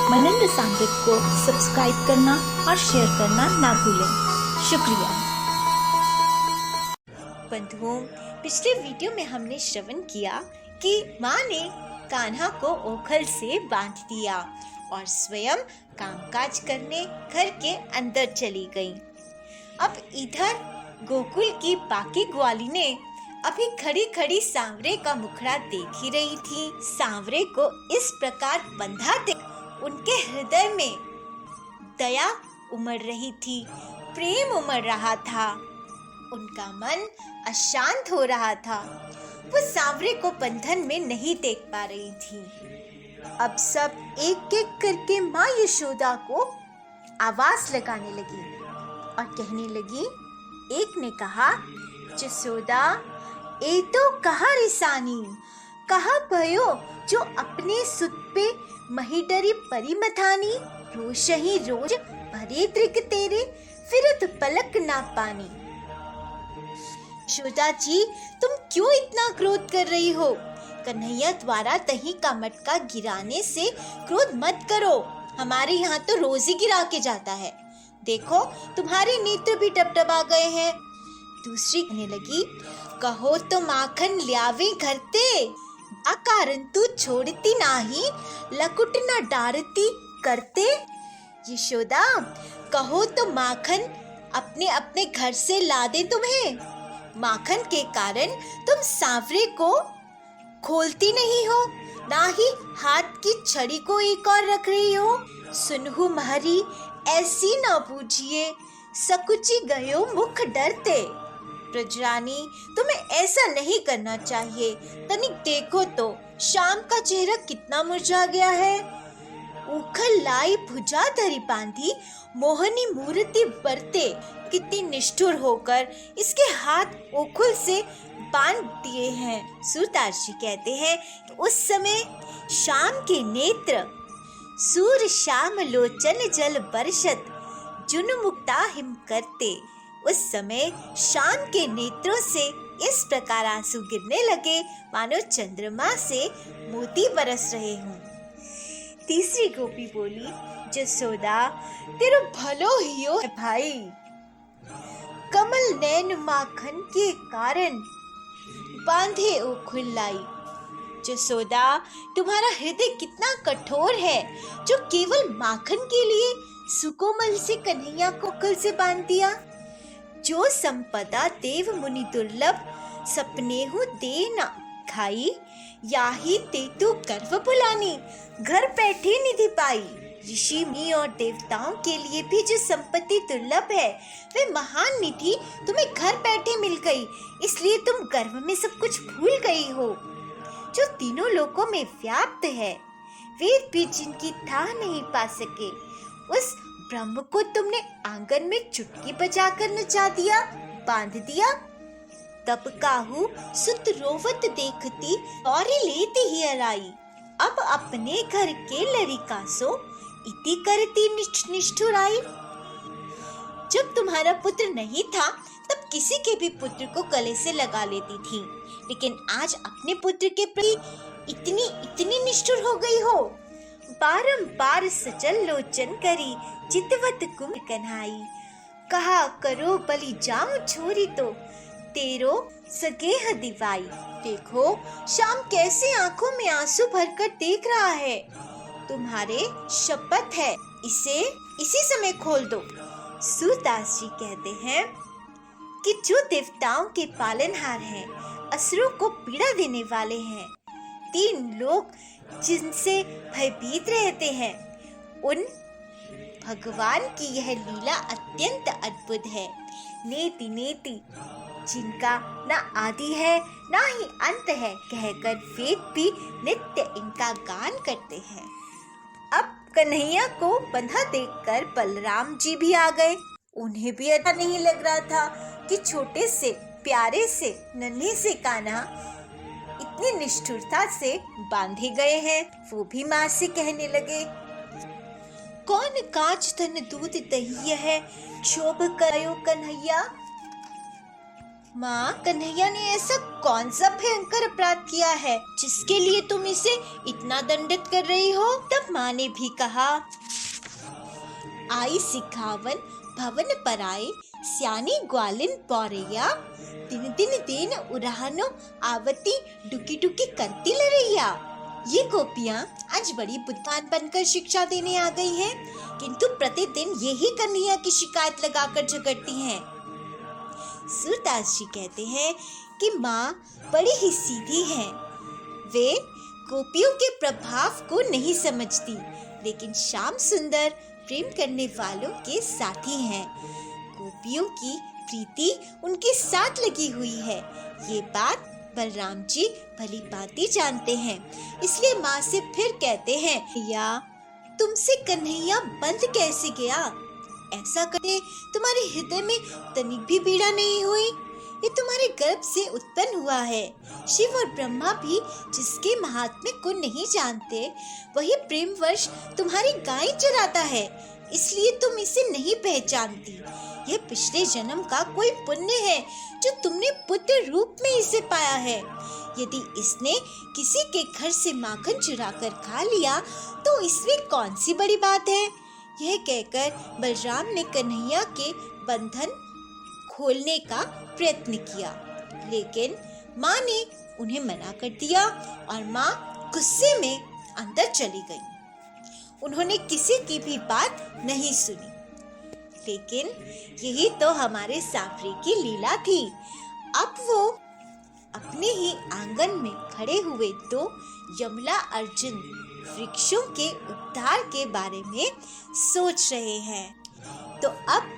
मनन रसामृत को सब्सक्राइब करना और शेयर करना ना भूलें। शुक्रिया। बंधुओं, पिछले वीडियो में हमने श्रवण किया कि माँ ने कान्हा को ओखल से बांध दिया और स्वयं कामकाज करने घर के अंदर चली गई। अब इधर गोकुल की बाकी ग्वालिने अभी खड़ी खड़ी सांवरे का मुखड़ा देख ही रही थी। सांवरे को इस प्रकार बंधा देख उनके हृदय में दया उमड़ रही थी, प्रेम उमड़ रहा था, उनका मन अशांत हो रहा था। वो सांवरे को बंधन में नहीं देख पा रही थी। अब सब एक एक करके माँ यशोदा को आवाज लगाने लगी और कहने लगी। एक ने कहा, जसोदा ए तो कहा रिसानी, कहा भयो जो अपने सुत पे मही डरी परी मथानी, रोश ही रोज भरे त्रिक तेरे फिरत पलक ना पानी। यशोदा जी, तुम क्यों इतना क्रोध कर रही हो? कन्हैया द्वारा दही का मटका गिराने से क्रोध मत करो। हमारे यहाँ तो रोज ही गिरा के जाता है। देखो तुम्हारे नेत्र भी डबडबा गए हैं। दूसरी कहने लगी, कहो तो माखन ल्यावे घरते, अकारण तू छोड़ती नाही, लकुट न डारती करते। यशोदा, कहो तो माखन अपने अपने घर से ला दे तुम्हें। माखन के कारण तुम सांवरे को खोलती नहीं हो, ना ही हाथ की छड़ी को एक और रख रही हो। सुनहु महरी ऐसी न बूझिए, सकुची गयो मुख डरते। ब्रजरानी, तुम्हें ऐसा नहीं करना चाहिए। तनिक देखो तो शाम का चेहरा कितना मुरझा गया है। उखल लाई भुजा धरी बांधी, मोहनी मूर्ति बरते। कितनी निष्ठुर होकर इसके हाथ ओखुल से बांध दिए हैं। सूरदास कहते हैं कि उस समय शाम के नेत्र सूर श्याम लोचन जल बरसत, जुन मुक्ता हिम करते। उस समय शाम के नेत्रों से इस प्रकार आंसू गिरने लगे मानो चंद्रमा से मोती बरस रहे हों। तीसरी गोपी बोली, जसोदा तेरो भलो हियो है भाई। कमल नैन माखन के कारण बांधे ओखुल लाई। जसोदा, तुम्हारा हृदय कितना कठोर है जो केवल माखन के लिए सुकोमल से कन्हैया को ओखुल से बांध दिया। जो संपदा देव मुनि दुर्लभ, सपनेहु दे न खाई, याही ते तू गर्व बुलानी, घर बैठे निधि पाई। ऋषि मुनि और देवताओं के लिए भी जो संपत्ति दुर्लभ है, वे महान निधि तुम्हें घर बैठे मिल गई, इसलिए तुम गर्व में सब कुछ भूल गई हो। जो तीनों लोकों में व्याप्त है, वेद भी जिनकी था नहीं पा सके, उस ब्रह्म को तुमने आंगन में चुटकी बजाकर नचा दिया, बांध दिया। तब काहू सुत रोवत देखती और लेती ही अलाई, अब अपने घर के लड़िका सो इति करती निष्ठुराई। जब तुम्हारा पुत्र नहीं था तब किसी के भी पुत्र को गले से लगा लेती थी, लेकिन आज अपने पुत्र के प्रति इतनी निष्ठुर हो गई हो। बारंबार सचल लोचन करी, चितवत कुम कन्हाई, कहा करो बलि जाऊं छोरी तो, तेरो सगेह दिवाई। देखो शाम कैसे आंखों में आंसू भरकर देख रहा है। तुम्हारे शपथ है, इसे इसी समय खोल दो। सूरदास जी कहते हैं कि जो देवताओं के पालनहार हैं, असुरों को पीड़ा देने वाले हैं, तीन लोग जिनसे भयभीत रहते हैं, उन भगवान की यह लीला अत्यंत अद्भुत है। नेति नेति, जिनका न आदि है ना ही अंत है, कहकर वेद भी नित्य इनका गान करते हैं। अब कन्हैया को बंधा देखकर बलराम जी भी आ गए। उन्हें भी अच्छा नहीं लग रहा था कि छोटे से प्यारे से नन्हे से कान्हा इतनी निष्ठुरता से बांधे गए हैं। वो भी माँ से कहने लगे, कौन कांच धन दूध दही है, क्षोभ करो कन्हैया। माँ, कन्हैया ने ऐसा कौन सा भयंकर अपराध किया है जिसके लिए तुम इसे इतना दंडित कर रही हो? तब माँ ने भी कहा, आई सिखावन भवन पराई, स्यानी ग्वालिन पौरैया, दिन दिन दिन उराहनो आवती, डुकी डुकी करती लड़ैया। ये गोपियाँ आज बड़ी बुद्धिमान बनकर शिक्षा देने आ गई हैं, किंतु प्रतिदिन यही कन्हैया की शिकायत लगाकर झगड़ती हैं। सूरदास जी कहते हैं कि माँ बड़ी ही सीधी हैं। वे गोपियों के प्रभाव को नहीं समझती, लेकिन श्याम सुंदर प्रेम करने वालों के साथी हैं। गोपियों की प्रीति उनके साथ लगी हुई है। ये बात बलराम जी भली भांति जानते हैं, इसलिए माँ से फिर कहते हैं, या तुमसे कन्हैया बंध कैसे गया? ऐसा करके तुम्हारे हृदय में तनिक भी पीड़ा नहीं हुई? ये तुम्हारे गर्भ से उत्पन्न हुआ है। शिव और ब्रह्मा भी जिसके महात्म्य को नहीं जानते, वही प्रेमवश तुम्हारी गाय चराता है, इसलिए तुम इसे नहीं पहचानती। यह पिछले जन्म का कोई पुण्य है जो तुमने पुत्र रूप में इसे पाया है। यदि इसने किसी के घर से माखन चुरा कर खा लिया तो इसमें कौन सी बड़ी बात है? यह कहकर बलराम ने कन्हैया के बंधन खोलने का प्रयत्न किया, लेकिन माँ ने उन्हें मना कर दिया और माँ गुस्से में अंदर चली गई। उन्होंने किसी की भी बात नहीं सुनी। लेकिन यही तो हमारे सांवरे की लीला थी। अब वो अपने ही आंगन में खड़े हुए दो यमला अर्जुन वृक्षों के उद्धार के बारे में सोच रहे हैं। तो अब